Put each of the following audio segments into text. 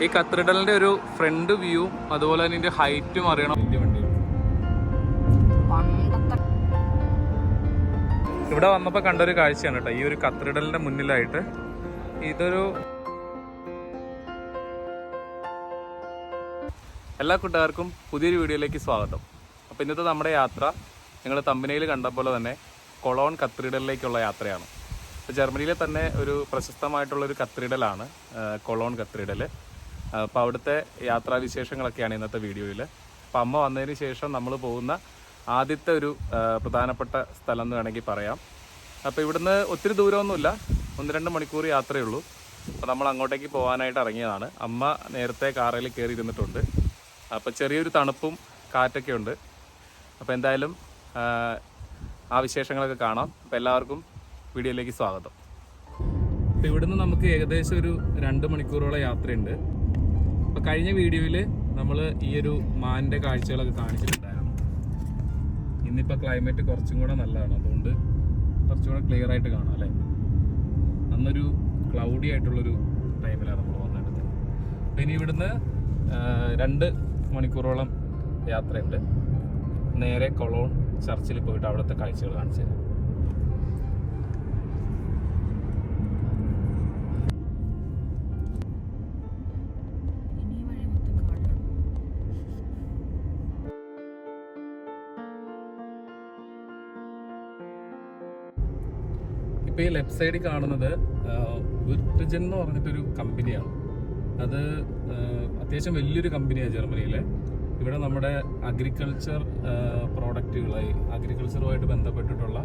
ഈ കത്തീഡ്രലിന്റെ ഒരു front view അതുപോലെ തന്നെ ഇതിന്റെ ഹൈറ്റും അറിയണം. വലിയ വണ്ടി ഇവിടെ വന്നപ്പോൾ കണ്ടൊരു കാഴ്ചയാണ് കേട്ടോ. ഈ ഒരു കത്തീഡ്രലിന്റെ മുന്നിലായിട്ട് ഇതൊരു എല്ലാ കൂട്ടുകാർക്കും പുതിയൊരു വീഡിയോയിലേക്ക് സ്വാഗതം. അപ്പോൾ ഇന്നത്തെ നമ്മുടെ യാത്ര നിങ്ങൾ തമ്പനയിൽ കണ്ട പോലെ തന്നെ കൊളോൺ കത്തീഡ്രലിലേക്കുള്ള യാത്രയാണ്. ഇപ്പോൾ ജർമ്മനിയിലെ തന്നെ ഒരു പ്രശസ്തമായിട്ടുള്ളൊരു കത്തീഡ്രലാണ് കൊളോൺ കത്തീഡ്രൽ. അപ്പോൾ അവിടുത്തെ യാത്രാവിശേഷങ്ങളൊക്കെയാണ് ഇന്നത്തെ വീഡിയോയിൽ. അപ്പോൾ അമ്മ വന്നതിന് ശേഷം നമ്മൾ പോകുന്ന ആദ്യത്തെ ഒരു പ്രധാനപ്പെട്ട സ്ഥലം എന്ന് വേണമെങ്കിൽ പറയാം. അപ്പോൾ ഇവിടുന്ന് ഒത്തിരി ദൂരമൊന്നുമില്ല, 1-2 മണിക്കൂർ യാത്രയേ ഉള്ളൂ. അപ്പോൾ നമ്മൾ അങ്ങോട്ടേക്ക് പോകാനായിട്ട് ഇറങ്ങിയതാണ്. അമ്മ നേരത്തെ കാറിൽ കയറി ഇരുന്നിട്ടുണ്ട്. അപ്പോൾ ചെറിയൊരു തണുപ്പും കാറ്റൊക്കെ ഉണ്ട്. അപ്പോൾ എന്തായാലും ആ വിശേഷങ്ങളൊക്കെ കാണാം. അപ്പോൾ എല്ലാവർക്കും വീഡിയോയിലേക്ക് സ്വാഗതം. അപ്പോൾ ഇവിടുന്ന് നമുക്ക് ഏകദേശം ഒരു 2 മണിക്കൂറോളം യാത്രയുണ്ട്. അപ്പോൾ കഴിഞ്ഞ വീഡിയോയിൽ നമ്മൾ ഈ ഒരു മാനിൻ്റെ കാഴ്ചകളൊക്കെ കാണിച്ചിട്ടുണ്ടായിരുന്നു. ഇന്നിപ്പോൾ ക്ലൈമറ്റ് കുറച്ചും കൂടെ നല്ലതാണ്, അതുകൊണ്ട് കുറച്ചും കൂടെ ക്ലിയർ ആയിട്ട് കാണാം അല്ലേ. അന്നൊരു ക്ലൗഡി ആയിട്ടുള്ളൊരു ടൈമിലാണ് നമ്മൾ വന്നെടുത്തത്. അപ്പോൾ ഇനി ഇവിടുന്ന് 2 മണിക്കൂറോളം യാത്രയുണ്ട്. നേരെ കൊളോൺ ചർച്ചിൽ പോയിട്ട് അവിടുത്തെ കാഴ്ചകൾ കാണിച്ചു തരാം. ഇപ്പോൾ ഈ ലെഫ്റ്റ് സൈഡിൽ കാണുന്നത് വിർട്ട്ജൻ എന്ന് പറഞ്ഞിട്ടൊരു കമ്പനിയാണ്. അത് അത്യാവശ്യം വലിയൊരു കമ്പനിയാണ് ജർമ്മനിയിലെ. ഇവിടെ നമ്മുടെ അഗ്രികൾച്ചർ പ്രോഡക്റ്റുകളായി അഗ്രികൾച്ചറുമായിട്ട് ബന്ധപ്പെട്ടിട്ടുള്ള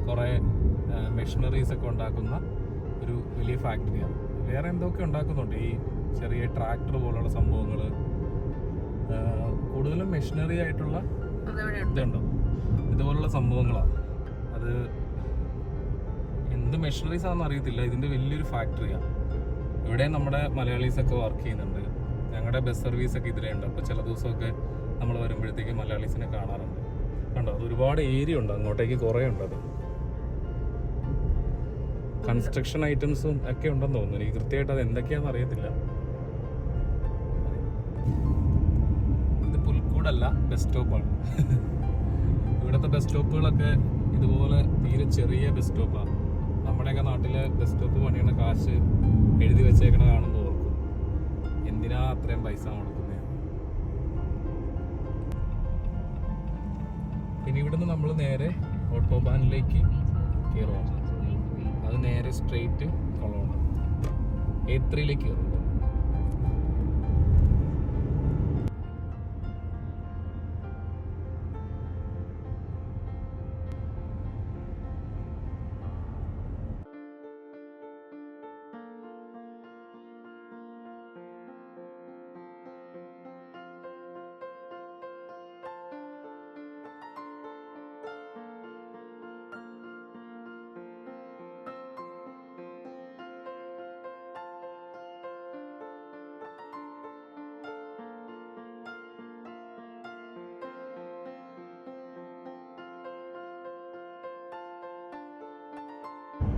കുറേ മെഷീനറീസ് ഒക്കെ ഉണ്ടാക്കുന്ന ഒരു വലിയ ഫാക്ടറിയാണ്. വേറെ എന്തൊക്കെ ഉണ്ടാക്കുന്നുണ്ട്, ഈ ചെറിയ ട്രാക്ടർ പോലുള്ള സംഭവങ്ങൾ, കൂടുതലും മെഷീനറി ആയിട്ടുള്ള ഇതുണ്ടോ ഇതുപോലുള്ള സംഭവങ്ങളാണ്. അത് എന്ത് മെഷീനറീസ് ആണെന്ന് അറിയത്തില്ല. ഇതിൻ്റെ വലിയൊരു ഫാക്ടറിയാണ്. ഇവിടെ നമ്മുടെ മലയാളീസൊക്കെ വർക്ക് ചെയ്യുന്നുണ്ട്. ഞങ്ങളുടെ ബസ് സർവീസൊക്കെ ഇതിലുണ്ട്. അപ്പോൾ ചില ദിവസമൊക്കെ നമ്മൾ വരുമ്പോഴത്തേക്ക് മലയാളീസിനെ കാണാറുണ്ട്. കണ്ടോ, അത് ഒരുപാട് ഏരിയ ഉണ്ട്, അങ്ങോട്ടേക്ക് കുറേ ഉണ്ട്. അത് കൺസ്ട്രക്ഷൻ ഐറ്റംസും ഒക്കെ ഉണ്ടെന്ന് തോന്നുന്നു. എനിക്ക് കൃത്യമായിട്ട് അത് എന്തൊക്കെയാണെന്ന് അറിയത്തില്ല. ഇത് പുൽക്കൂടല്ല, ബസ് സ്റ്റോപ്പാണ്. ഇവിടുത്തെ ബസ് സ്റ്റോപ്പുകളൊക്കെ ഇതുപോലെ തീരെ ചെറിയ ബസ് സ്റ്റോപ്പാണ്. നമ്മുടെയൊക്കെ നാട്ടിലെ ബസ് സ്റ്റോപ്പ് പണിയുന്ന കാശ് എഴുതി വെച്ചേക്കണ കാണുമ്പോൾ ഓർക്കും, എന്തിനാ അത്രയും പൈസ കൊടുക്കുന്നത്. പിന്നെ ഇവിടുന്ന് നമ്മൾ നേരെ ഓട്ടോബാനിലേക്ക് കയറുവാണ്. അത് നേരെ സ്ട്രെയിറ്റ് കൊളോൺ A3ലേക്ക് കയറും.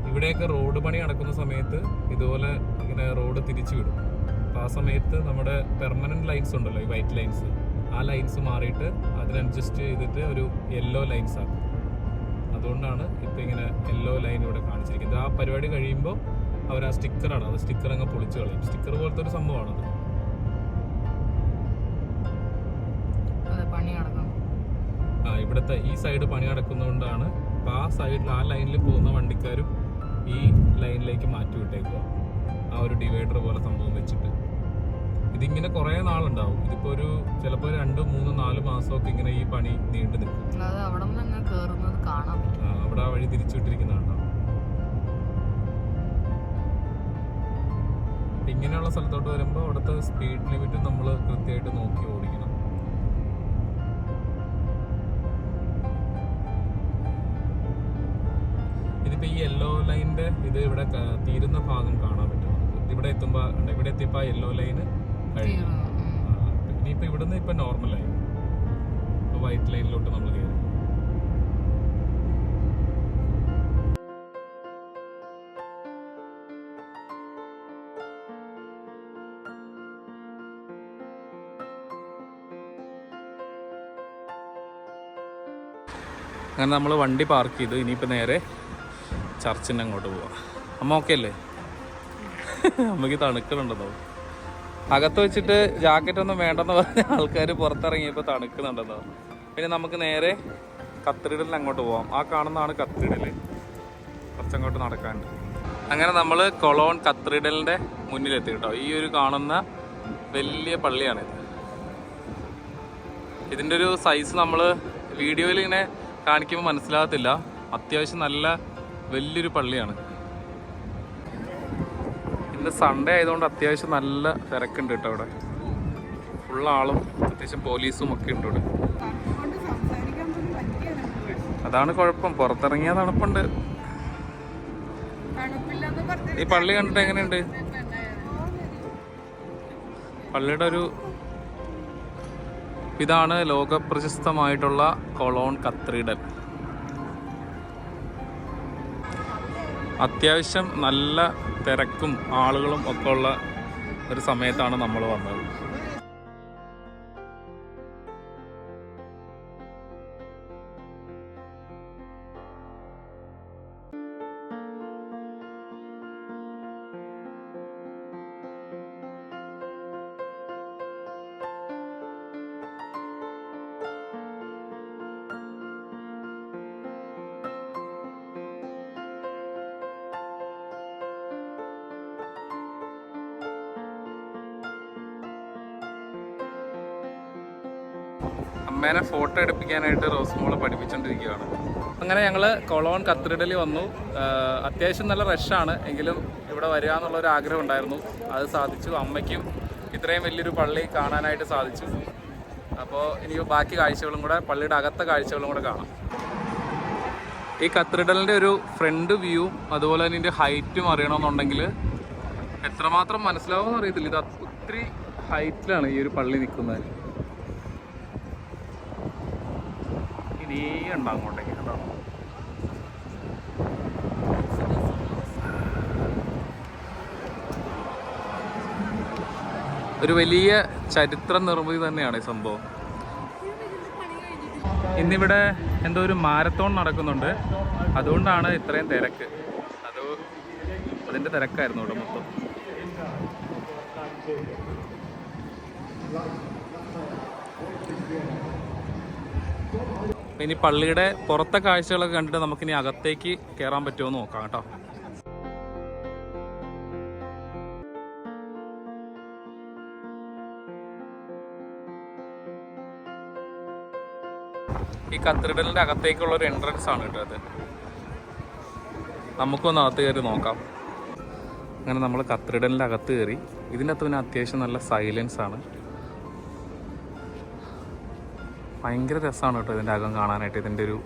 ഇവിടെയൊക്കെ റോഡ് പണി നടക്കുന്ന സമയത്ത് ഇതുപോലെ ഇങ്ങനെ റോഡ് തിരിച്ചു വിടും. അപ്പോൾ ആ സമയത്ത് നമ്മുടെ പെർമനൻറ്റ് ലൈൻസ് ഉണ്ടല്ലോ, ഈ വൈറ്റ് ലൈൻസ്, ആ ലൈൻസ് മാറിയിട്ട് അതിന് അഡ്ജസ്റ്റ് ചെയ്തിട്ട് ഒരു യെല്ലോ ലൈൻസ് ആക്കും. അതുകൊണ്ടാണ് ഇപ്പോൾ ഇങ്ങനെ യെല്ലോ ലൈൻ ഇവിടെ കാണിച്ചിരിക്കുന്നത്. ആ പരിപാടി കഴിയുമ്പോൾ അവർ ആ സ്റ്റിക്കറാണ്, അത് സ്റ്റിക്കർ അങ്ങ് പൊളിച്ച് കളയും. സ്റ്റിക്കർ പോലത്തെ ഒരു സംഭവമാണത്. ഇവിടുത്തെ ഈ സൈഡ് പണി നടക്കുന്നതുകൊണ്ടാണ് അപ്പോൾ ആ സൈഡിൽ ആ ലൈനിൽ പോകുന്ന വണ്ടിക്കാരും ഈ ലൈനിലേക്ക് മാറ്റി വിട്ടേക്കുക, ആ ഒരു ഡിവൈഡർ പോലെ സംഭവം വെച്ചിട്ട്. ഇതിങ്ങനെ കുറേ നാളുണ്ടാവും. ഇതിപ്പോൾ ഒരു ചിലപ്പോൾ 2, 3, 4 മാസമൊക്കെ ഇങ്ങനെ ഈ പണി നീണ്ടു നിൽക്കും. അവിടെ ആ വഴി തിരിച്ചുവിട്ടിരിക്കുന്നതാണ്. ഇങ്ങനെയുള്ള സ്ഥലത്തോട്ട് വരുമ്പോൾ അവിടുത്തെ സ്പീഡ് ലിമിറ്റ് നമ്മൾ കൃത്യമായിട്ട് നോക്കി ഓടിക്കണം. ഇതിപ്പോൾ ഈ യെല്ലോ ലൈനിൻ്റെ ഇത് ഇവിടെ തീരുന്ന ഭാഗം കാണാൻ പറ്റും. ഇവിടെ എത്തിയപ്പോൾ യെല്ലോ ലൈന് കഴിഞ്ഞു. ഇനിയിപ്പോൾ ഇവിടുന്ന് ഇപ്പം നോർമലായി, ഇപ്പോൾ വൈറ്റ് ലൈനിലോട്ട് നമ്മൾ കയറി. അങ്ങനെ നമ്മൾ വണ്ടി പാർക്ക് ചെയ്തു. ഇനിയിപ്പോൾ നേരെ ചർച്ചിൻ്റെ അങ്ങോട്ട് പോവാം. അമ്മ ഓക്കെ അല്ലേ? അമ്മയ്ക്ക് തണുക്കുന്നുണ്ടെന്നോ. അകത്ത് വെച്ചിട്ട് ജാക്കറ്റ് ഒന്നും വേണ്ടെന്ന് പറഞ്ഞ ആൾക്കാർ പുറത്തിറങ്ങിയപ്പോൾ തണുക്കുന്നുണ്ടെന്നോ. പിന്നെ നമുക്ക് നേരെ കത്തീഡ്രലിന് അങ്ങോട്ട് പോവാം. ആ കാണുന്നതാണ് കത്തീഡ്രൽ. കുറച്ചങ്ങോട്ട് നടക്കാനുണ്ട്. അങ്ങനെ നമ്മൾ കൊളോൺ കത്തീഡ്രലിൻ്റെ മുന്നിലെത്തി കേട്ടോ. ഈ ഒരു കാണുന്ന വലിയ പള്ളിയാണിത്. ഇതിൻ്റെ ഒരു സൈസ് നമ്മൾ വീഡിയോയിൽ ഇങ്ങനെ കാണിക്കുമ്പോൾ മനസ്സിലാകത്തില്ല. അത്യാവശ്യം നല്ല വലിയൊരു പള്ളിയാണ്. ഇന്ന് സൺഡേ ആയതുകൊണ്ട് അത്യാവശ്യം നല്ല തിരക്കുണ്ട് കേട്ടോ. അവിടെ ഫുള്ളാളും അത്യാവശ്യം പോലീസും ഒക്കെ ഉണ്ട് ഇവിടെ. അതാണ് കുഴപ്പം, പുറത്തിറങ്ങിയ തണുപ്പുണ്ട്. ഈ പള്ളി കണ്ടിട്ട് എങ്ങനെയുണ്ട്? പള്ളിയുടെ ഒരു ഇതാണ് ലോകപ്രശസ്തമായിട്ടുള്ള കൊളോൺ കത്തീഡ്രൽ. അത്യാവശ്യം നല്ല തിരക്കും ആളുകളും ഒക്കെ ഉള്ള ഒരു സമയത്താണ് നമ്മൾ വന്നത്. അമ്മേനെ ഫോട്ടോ എടുപ്പിക്കാനായിട്ട് റോസ്മോളെ പഠിപ്പിച്ചുകൊണ്ടിരിക്കുകയാണ്. അങ്ങനെ ഞങ്ങൾ കൊളോൺ കത്തീഡ്രലിൽ വന്നു. അത്യാവശ്യം നല്ല റഷാണ്, എങ്കിലും ഇവിടെ വരിക എന്നുള്ളൊരു ആഗ്രഹം ഉണ്ടായിരുന്നു. അത് സാധിച്ചു. അമ്മയ്ക്കും ഇത്രയും വലിയൊരു പള്ളി കാണാനായിട്ട് സാധിച്ചു. അപ്പോൾ ഇനി ബാക്കി കാഴ്ചകളും കൂടെ, പള്ളിയുടെ അകത്തെ കാഴ്ചകളും കൂടെ കാണാം. ഈ കത്തീഡ്രലിൻ്റെ ഒരു ഫ്രണ്ട് വ്യൂവും അതുപോലെ തന്നെ ഇതിൻ്റെ ഹൈറ്റും അറിയണമെന്നുണ്ടെങ്കിൽ എത്രമാത്രം മനസ്സിലാവുമെന്ന് അറിയത്തില്ല. ഇത് ഒത്തിരി ഹൈറ്റിലാണ് ഈ ഒരു പള്ളി നിൽക്കുന്നത്. ഇനി ഉണ്ടാകും അങ്ങോട്ടേക്ക് കേട്ടോ. ഒരു വലിയ ചരിത്ര നിർമ്മിതി തന്നെയാണ് ഈ സംഭവം. ഇന്നിവിടെ എന്തോ ഒരു മാരത്തോൺ നടക്കുന്നുണ്ട്. അതുകൊണ്ടാണ് ഇത്രയും തിരക്ക്. അതിൻ്റെ തിരക്കായിരുന്നു ഇവിടെ മൊത്തം. ഇനി പള്ളിയുടെ പുറത്തെ കാഴ്ചകളൊക്കെ കണ്ടിട്ട് നമുക്കിനി അകത്തേക്ക് കയറാൻ പറ്റുമോ എന്ന് നോക്കാം കേട്ടോ. ഈ കത്തീഡ്രലിൻ്റെ അകത്തേക്കുള്ളൊരു എൻട്രൻസ് ആണ് കേട്ടോ അത്. നമുക്കൊന്ന് അകത്ത് കയറി നോക്കാം. അങ്ങനെ നമ്മൾ കത്തീഡ്രലിൻ്റെ അകത്ത് കയറി. ഇതിൻ്റെ അകത്ത് പിന്നെ അത്യാവശ്യം നല്ല സൈലൻസ് ആണ്. ഭയങ്കര രസമാണ് കേട്ടോ ഇതിൻ്റെ അകം കാണാനായിട്ട്. ഇതിൻ്റെ ഒരു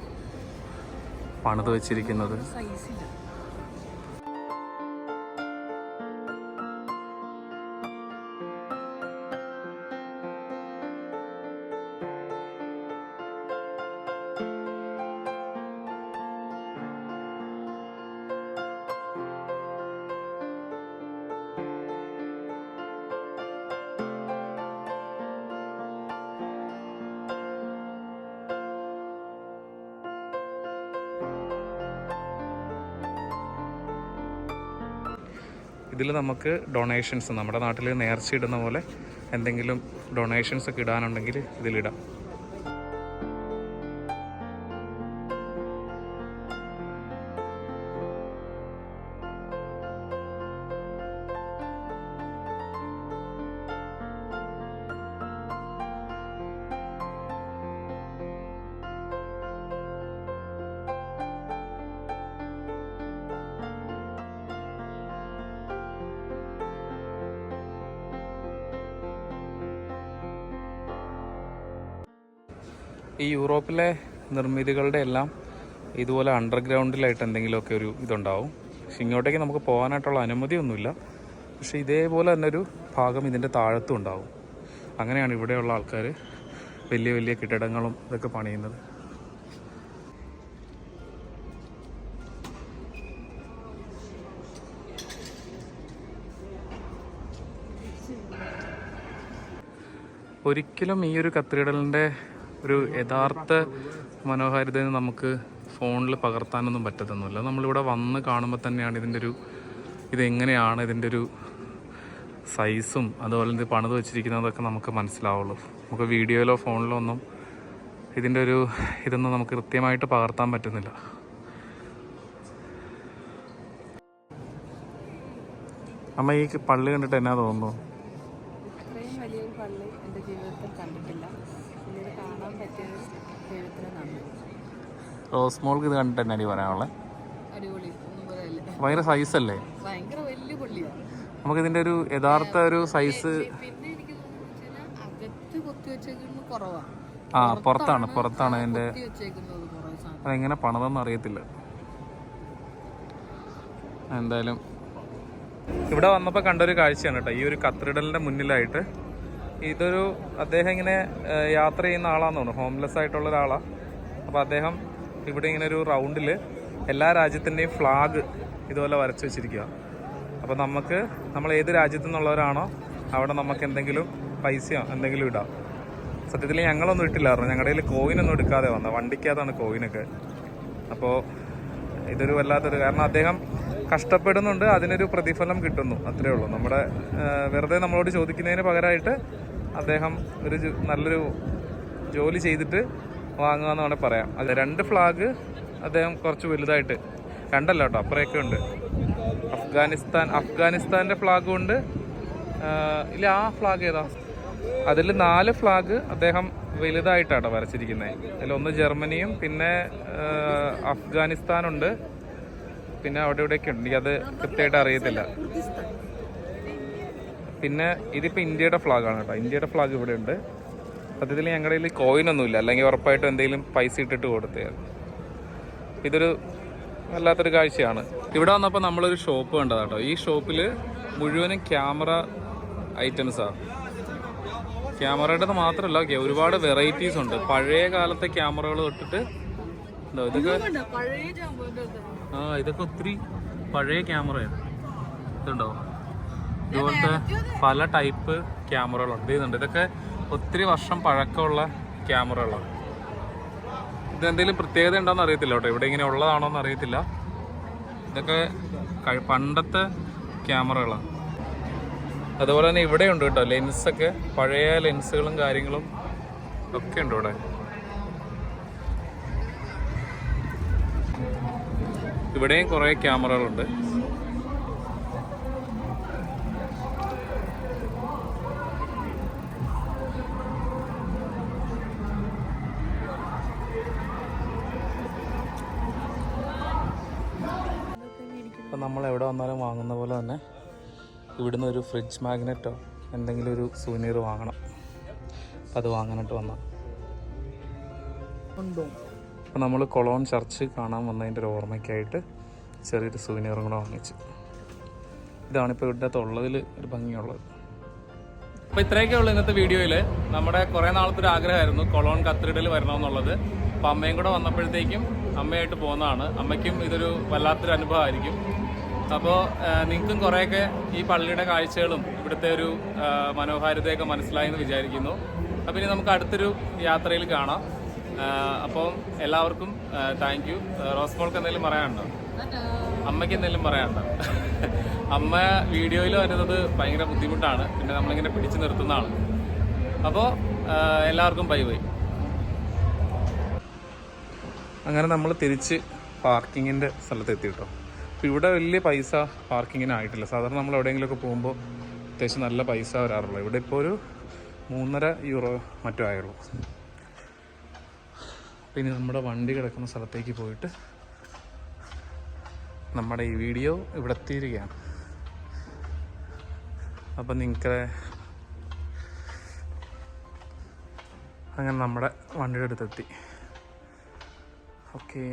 പണിത് വെച്ചിരിക്കുന്നത് ഇതിൽ നമുക്ക് ഡൊണേഷൻസ്, നമ്മുടെ നാട്ടിൽ നേർച്ച ഇടുന്ന പോലെ എന്തെങ്കിലും ഡൊണേഷൻസ് ഒക്കെ ഇടാനുണ്ടെങ്കിൽ ഇതിലിടാം. ഈ യൂറോപ്പിലെ നിർമ്മിതികളുടെ എല്ലാം ഇതുപോലെ അണ്ടർഗ്രൗണ്ടിലായിട്ട് എന്തെങ്കിലുമൊക്കെ ഒരു ഇതുണ്ടാവും. പക്ഷെ ഇങ്ങോട്ടേക്ക് നമുക്ക് പോകാനായിട്ടുള്ള അനുമതിയൊന്നുമില്ല. പക്ഷെ ഇതേപോലെ തന്നെ ഒരു ഭാഗം ഇതിൻ്റെ താഴത്തും ഉണ്ടാവും. അങ്ങനെയാണ് ഇവിടെയുള്ള ആൾക്കാർ വലിയ വലിയ കെട്ടിടങ്ങളും ഇതൊക്കെ പണിയുന്നത്. ഒരിക്കലും ഈ ഒരു കത്തീഡ്രലിൻ്റെ ഒരു യഥാർത്ഥ മനോഹാരിതയെ നമുക്ക് ഫോണിൽ പകർത്താനൊന്നും പറ്റത്തൊന്നുമില്ല. നമ്മളിവിടെ വന്ന് കാണുമ്പോൾ തന്നെയാണ് ഇതെങ്ങനെയാണ് ഇതിൻ്റെ ഒരു സൈസും അതുപോലെ ഇത് പണിത് വെച്ചിരിക്കുന്നതൊക്കെ നമുക്ക് മനസ്സിലാവുള്ളൂ. നമുക്ക് വീഡിയോയിലോ ഫോണിലോ ഒന്നും ഇതൊന്നും നമുക്ക് കൃത്യമായിട്ട് പകർത്താൻ പറ്റുന്നില്ല. അമ്മ ഈ പള്ളി കണ്ടിട്ട് എന്നാ തോന്നുന്നു? ഇത്രയും വലിയൊരു പള്ളി എൻ്റെ ജീവിതത്തിൽ കണ്ടിട്ടില്ല. പിന്നീട് കാണാൻ പറ്റിയത് ദൈവത്തിന് നന്ദി. റോസ്മോൾക്ക് ഇത് കണ്ടിട്ട് എന്നാടി പറയാനുള്ളത്? അടിപൊളി, ഒന്നും പറയല്ലേ. ഭയങ്കര സൈസല്ലേ? ഭയങ്കര വലിയ പള്ളിയാണ്. നമുക്കിതിൻ്റെ ഒരു യഥാർത്ഥ ഒരു സൈസ് പിന്നെ എനിക്ക് തോന്നുന്നത് അകത്ത് കൊത്തി വെച്ചേക്കുന്നത് കുറവാണ്. പുറത്താണ് അതിൻ്റെ. അതെങ്ങനെ പണിതെന്ന് അറിയത്തില്ല. എന്തായാലും ഇവിടെ വന്നപ്പോൾ കണ്ടൊരു കാഴ്ചയാണ് കേട്ടോ. ഈ ഒരു കത്തീഡ്രലിൻ്റെ മുന്നിലായിട്ട് അദ്ദേഹം ഇങ്ങനെ യാത്ര ചെയ്യുന്ന ആളാന്ന് തോന്നുന്നു. ഹോംലെസ് ആയിട്ടുള്ള ഒരാളാണ്. അപ്പോൾ അദ്ദേഹം ഇവിടെ ഇങ്ങനെ ഒരു റൗണ്ടിൽ എല്ലാ രാജ്യത്തിൻ്റെയും ഫ്ലാഗ് ഇതുപോലെ വരച്ച് വെച്ചിരിക്കുക. അപ്പോൾ നമ്മൾ ഏത് രാജ്യത്തു നിന്നുള്ളവരാണോ അവിടെ നമുക്ക് എന്തെങ്കിലും പൈസയോ എന്തെങ്കിലും ഇടാം. സത്യത്തിൽ ഞങ്ങളൊന്നും ഇട്ടില്ലായിരുന്നു. ഞങ്ങളുടെ കയ്യിൽ കോയിനൊന്നും എടുക്കാതെ വന്ന വണ്ടിക്കകത്താണ് കോയിനൊക്കെ. അപ്പോൾ ഇതൊരു വല്ലാത്തൊരു, കാരണം അദ്ദേഹം കഷ്ടപ്പെടുന്നുണ്ട്, അതിനൊരു പ്രതിഫലം കിട്ടുന്നു, അത്രേ ഉള്ളൂ. വെറുതെ നമ്മളോട് ചോദിക്കുന്നതിന് പകരമായിട്ട് അദ്ദേഹം നല്ലൊരു ജോലി ചെയ്തിട്ട് വാങ്ങുക എന്ന് വേണമെങ്കിൽ പറയാം. അത് 2 ഫ്ലാഗ് അദ്ദേഹം കുറച്ച് വലുതായിട്ട്, 2 കേട്ടോ, അപ്പുറമൊക്കെ ഉണ്ട്. അഫ്ഗാനിസ്ഥാൻ്റെ ഫ്ലാഗും ഉണ്ട്. ഇല്ല, ആ ഫ്ലാഗ് ഏതാ? അതിൽ 4 ഫ്ലാഗ് അദ്ദേഹം വലുതായിട്ടാണ് വരച്ചിരിക്കുന്നത്. അതിലൊന്ന് ജർമ്മനിയും പിന്നെ അഫ്ഗാനിസ്ഥാനുണ്ട്, പിന്നെ അവിടെ ഇവിടെയൊക്കെ ഉണ്ട്. എനിക്കത് കൃത്യമായിട്ട് അറിയത്തില്ല. പിന്നെ ഇതിപ്പോൾ ഇന്ത്യയുടെ ഫ്ലാഗാണ് കേട്ടോ. ഇന്ത്യയുടെ ഫ്ലാഗ് ഇവിടെ ഉണ്ട്. സത്യത്തിൽ ഞങ്ങളുടെ കയ്യിൽ കോയിനൊന്നുമില്ല, അല്ലെങ്കിൽ ഉറപ്പായിട്ടും എന്തെങ്കിലും പൈസ ഇട്ടിട്ട് കൊടുത്തേ. ഇതൊരു വല്ലാത്തൊരു കാഴ്ചയാണ്. ഇവിടെ വന്നപ്പോൾ നമ്മളൊരു ഷോപ്പ് കണ്ടതാണ് കേട്ടോ. ഈ ഷോപ്പിൽ മുഴുവനും ക്യാമറ ഐറ്റംസാണ്. ക്യാമറയുടേത് മാത്രമല്ല, ഒരുപാട് വെറൈറ്റീസ് ഉണ്ട്. പഴയ കാലത്തെ ക്യാമറകൾ തൊട്ടിട്ട് ഇതൊക്കെ ഒത്തിരി പഴയ ക്യാമറയാണ്. ഇതുണ്ടോ? ഇതുപോലത്തെ പല ടൈപ്പ് ക്യാമറകളുണ്ട്. ഇതൊക്കെ ഒത്തിരി വർഷം പഴക്കമുള്ള ക്യാമറകളാണ്. ഇതെന്തെങ്കിലും പ്രത്യേകത ഉണ്ടോയെന്ന് അറിയത്തില്ല കേട്ടോ. ഇവിടെ ഇങ്ങനെ ഉള്ളതാണോ എന്ന് അറിയത്തില്ല. ഇതൊക്കെ പണ്ടത്തെ ക്യാമറകളാണ്. അതുപോലെ തന്നെ ഇവിടെ ഉണ്ട് കേട്ടോ ലെൻസൊക്കെ, പഴയ ലെൻസുകളും കാര്യങ്ങളും ഒക്കെ ഉണ്ട് ഇവിടെ. ഇവിടെയും കുറേ ക്യാമറകളുണ്ട്. ഇപ്പം നമ്മൾ എവിടെ വന്നാലും വാങ്ങുന്ന പോലെ തന്നെ ഇവിടുന്ന് ഒരു ഫ്രിഡ്ജ് മാഗ്നറ്റോ എന്തെങ്കിലും ഒരു സൂനിയർ വാങ്ങണം. അപ്പം അത് വാങ്ങാനായിട്ട് വന്ന. അപ്പം നമ്മൾ കൊളോൺ ചർച്ച് കാണാൻ വന്നതിൻ്റെ ഒരു ഓർമ്മയ്ക്കായിട്ട് ചെറിയൊരു സൂനിയറും കൂടെ വാങ്ങിച്ചു. ഇതാണിപ്പോൾ ഇവിടുത്തെ ഉള്ളതിൽ ഒരു ഭംഗിയുള്ളത്. അപ്പോൾ ഇത്രയൊക്കെ ഉള്ളൂ ഇന്നത്തെ വീഡിയോയിൽ. നമ്മുടെ കുറേ നാളത്തെ ഒരു ആഗ്രഹമായിരുന്നു കൊളോൺ കത്തീഡ്രൽ വരണമെന്നുള്ളത്. അപ്പോൾ അമ്മയും കൂടെ വന്നപ്പോഴത്തേക്കും അമ്മയായിട്ട് പോകുന്നതാണ്. അമ്മയ്ക്കും ഇതൊരു വല്ലാത്തൊരു അനുഭവമായിരിക്കും. അപ്പോൾ നിങ്ങൾക്കും കുറേയൊക്കെ ഈ പള്ളിയുടെ കാഴ്ചകളും ഇവിടുത്തെ ഒരു മനോഹാരിതയൊക്കെ മനസ്സിലായെന്ന് വിചാരിക്കുന്നു. അപ്പോൾ ഇനി നമുക്ക് അടുത്തൊരു യാത്രയിൽ കാണാം. അപ്പോൾ എല്ലാവർക്കും താങ്ക് യു. റോസ്മോൾക്ക് എന്തെങ്കിലും പറയാനുണ്ടോ? അമ്മയ്ക്ക് എന്തെങ്കിലും പറയാനുണ്ടോ? അമ്മ വീഡിയോയിൽ വരുന്നത് ഭയങ്കര ബുദ്ധിമുട്ടാണ്, പിന്നെ നമ്മളിങ്ങനെ പിടിച്ചു നിർത്തുന്നതാണ്. അപ്പോൾ എല്ലാവർക്കും ബൈ ബൈ. അങ്ങനെ നമ്മൾ തിരിച്ച് പാർക്കിങ്ങിൻ്റെ സ്ഥലത്ത് എത്തി കേട്ടോ. അപ്പോൾ ഇവിടെ വലിയ പൈസ പാർക്കിങ്ങിനായിട്ടില്ല. സാധാരണ നമ്മൾ എവിടെയെങ്കിലുമൊക്കെ പോകുമ്പോൾ അത്യാവശ്യം നല്ല പൈസ വരാറുള്ളൂ. ഇവിടെ ഇപ്പോൾ ഒരു 3.5 യൂറോ മറ്റോ ആയുള്ളൂ. പിന്നെ നമ്മുടെ വണ്ടി കിടക്കുന്ന സ്ഥലത്തേക്ക് പോയിട്ട് നമ്മുടെ ഈ വീഡിയോ ഇവിടെ എത്തിയിരിക്കുകയാണ്. അപ്പം നിങ്ങൾക്ക് അങ്ങനെ നമ്മുടെ വണ്ടിയുടെ അടുത്തെത്തി. ഓക്കേ.